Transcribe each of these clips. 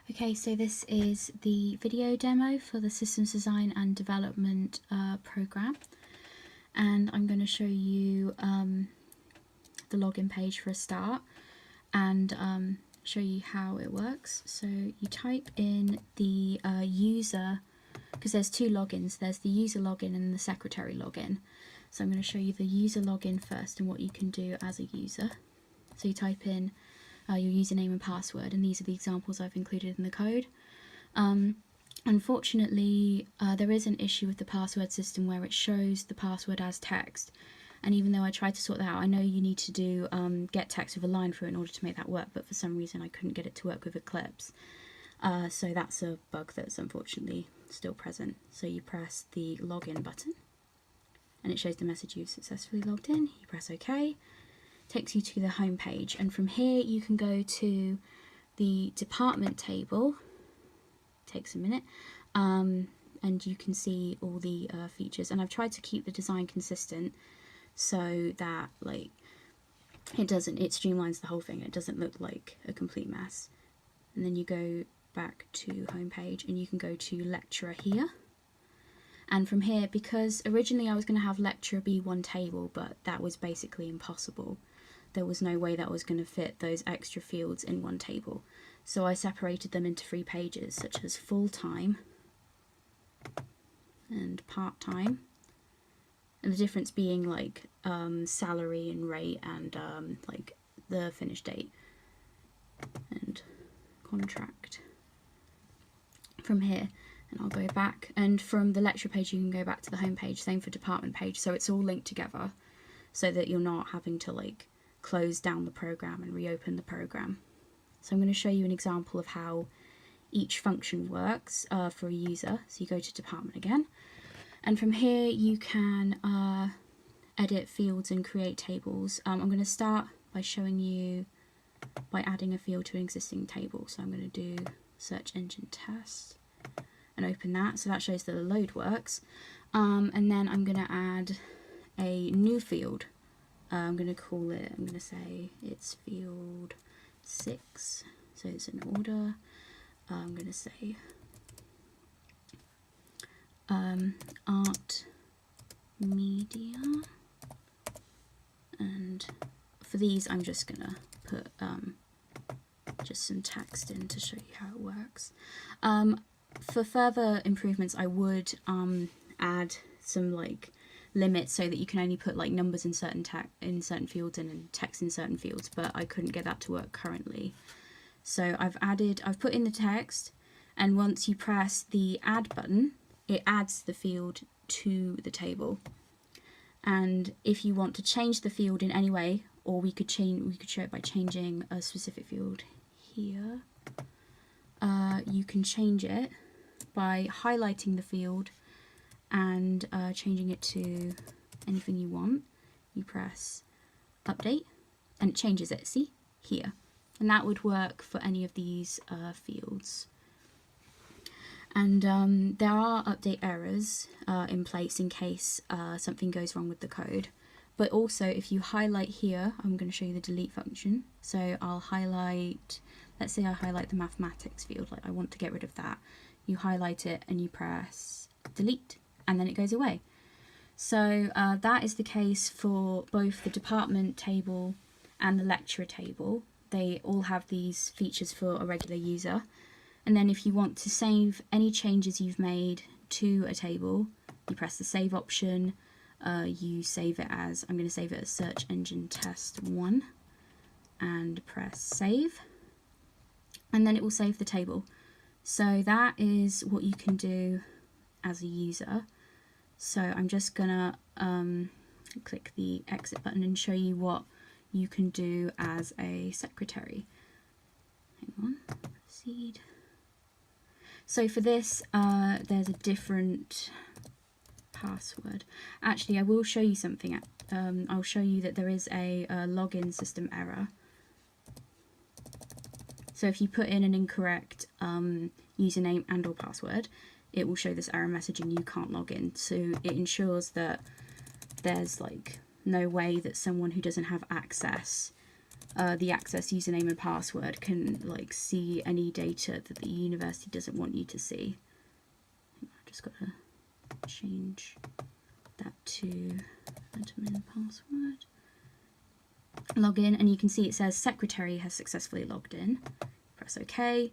Okay, so this is the video demo for the Systems Design and Development program, and I'm going to show you the login page for a start and show you how it works. So you type in the user, because there's two logins, there's the user login and the secretary login. So I'm going to show you the user login first and what you can do as a user. So you type in your username and password, and these are the examples I've included in the code. Unfortunately, there is an issue with the password system where it shows the password as text, and even though I tried to sort that out, I know you need to do get text with a line through it in order to make that work, but for some reason I couldn't get it to work with Eclipse. So that's a bug that's unfortunately still present. So you press the login button and it shows the message you've successfully logged in. You press OK. Takes you to the home page, and from here you can go to the department table. Takes a minute, and you can see all the features, and I've tried to keep the design consistent so that it streamlines the whole thing. It doesn't look like a complete mess. And then you go back to home page and you can go to lecturer here, and from here, because originally I was going to have lecturer be one table, but that was basically impossible. There was no way that was going to fit those extra fields in one table. So I separated them into 3 pages, such as full-time and part-time. And the difference being salary and rate and the finish date and contract. From here, and I'll go back, and from the lecture page you can go back to the home page, same for department page, so it's all linked together so that you're not having to close down the program and reopen the program. So I'm going to show you an example of how each function works for a user. So you go to department again, and from here you can edit fields and create tables. I'm going to start by showing you by adding a field to an existing table. So I'm going to do search engine test and open that, so that shows that the load works. And then I'm going to add a new field. I'm going to say it's field 6, so it's an order. I'm going to say art media, and for these I'm just going to put just some text in to show you how it works. For further improvements I would add some limits so that you can only put numbers in certain fields and text in certain fields, but I couldn't get that to work currently. So I've put in the text, and once you press the add button it adds the field to the table. And if you want to change the field in any way, or we could show it by changing a specific field here, you can change it by highlighting the field and changing it to anything you want. You press update and it changes it, see, here. And that would work for any of these fields. And there are update errors in place in case something goes wrong with the code. But also if you highlight here, I'm going to show you the delete function. So I'll highlight, let's say I highlight the mathematics field, I want to get rid of that. You highlight it and you press delete, and then it goes away. So that is the case for both the department table and the lecturer table. They all have these features for a regular user. And then if you want to save any changes you've made to a table, you press the save option. You save it as, I'm going to save it as search engine test 1 and press save, and then it will save the table. So that is what you can do as a user. So I'm just gonna click the exit button and show you what you can do as a secretary. Hang on, proceed. So for this, there's a different password. Actually, I will show you something. I'll show you that there is a login system error. So if you put in an incorrect username and or password, it will show this error message and you can't log in. So it ensures that there's no way that someone who doesn't have access the access username and password can like see any data that the university doesn't want you to see. I've just got to change that to admin password. Log in, and you can see it says secretary has successfully logged in. Press OK.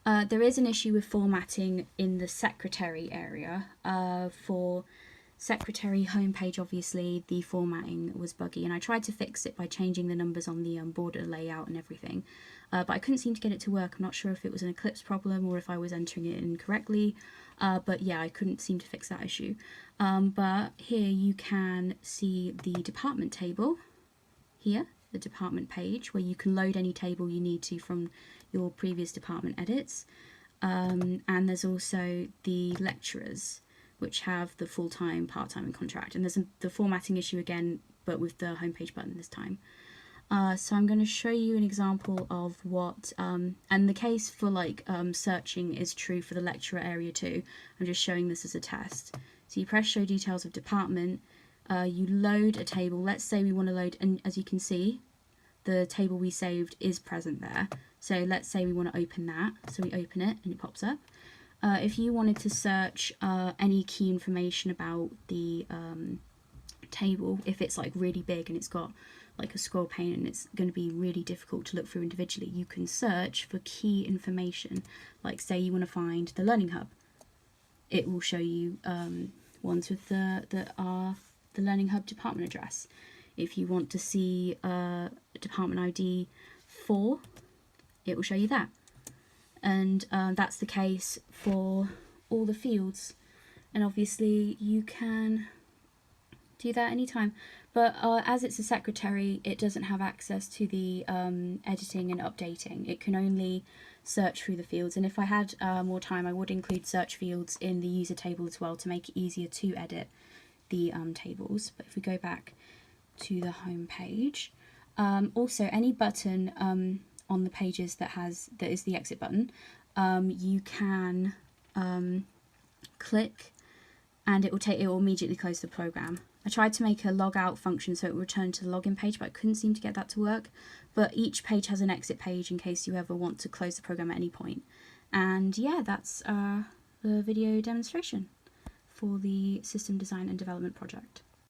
There is an issue with formatting in the secretary area. For secretary homepage, obviously the formatting was buggy, and I tried to fix it by changing the numbers on the border layout and everything, but I couldn't seem to get it to work. I'm not sure if it was an Eclipse problem or if I was entering it incorrectly, but yeah, I couldn't seem to fix that issue. But here you can see the department table here, the department page, where you can load any table you need to from your previous department edits, and there's also the lecturers, which have the full-time, part-time and contract, and there's the formatting issue again, but with the homepage button this time. So I'm going to show you an example of what, and the case for like searching is true for the lecturer area too. I'm just showing this as a test. So you press show details of department, you load a table. Let's say we want to load, and as you can see, the table we saved is present there. So let's say we want to open that. So we open it and it pops up. If you wanted to search any key information about the table, if it's like really big and it's got like a scroll pane and it's going to be really difficult to look through individually, you can search for key information. Like say you want to find the Learning Hub, it will show you ones with the Learning Hub department address. If you want to see department ID 4, it will show you that. And that's the case for all the fields, and obviously you can do that anytime, but as it's a secretary, it doesn't have access to the editing and updating. It can only search through the fields, and if I had more time, I would include search fields in the user table as well to make it easier to edit the tables. But if we go back to the home page, also any button on the pages that is the exit button, you can click and it will immediately close the program. I tried to make a log out function so it would return to the login page, but I couldn't seem to get that to work. But each page has an exit page in case you ever want to close the program at any point. And yeah, that's the video demonstration for the system design and development project.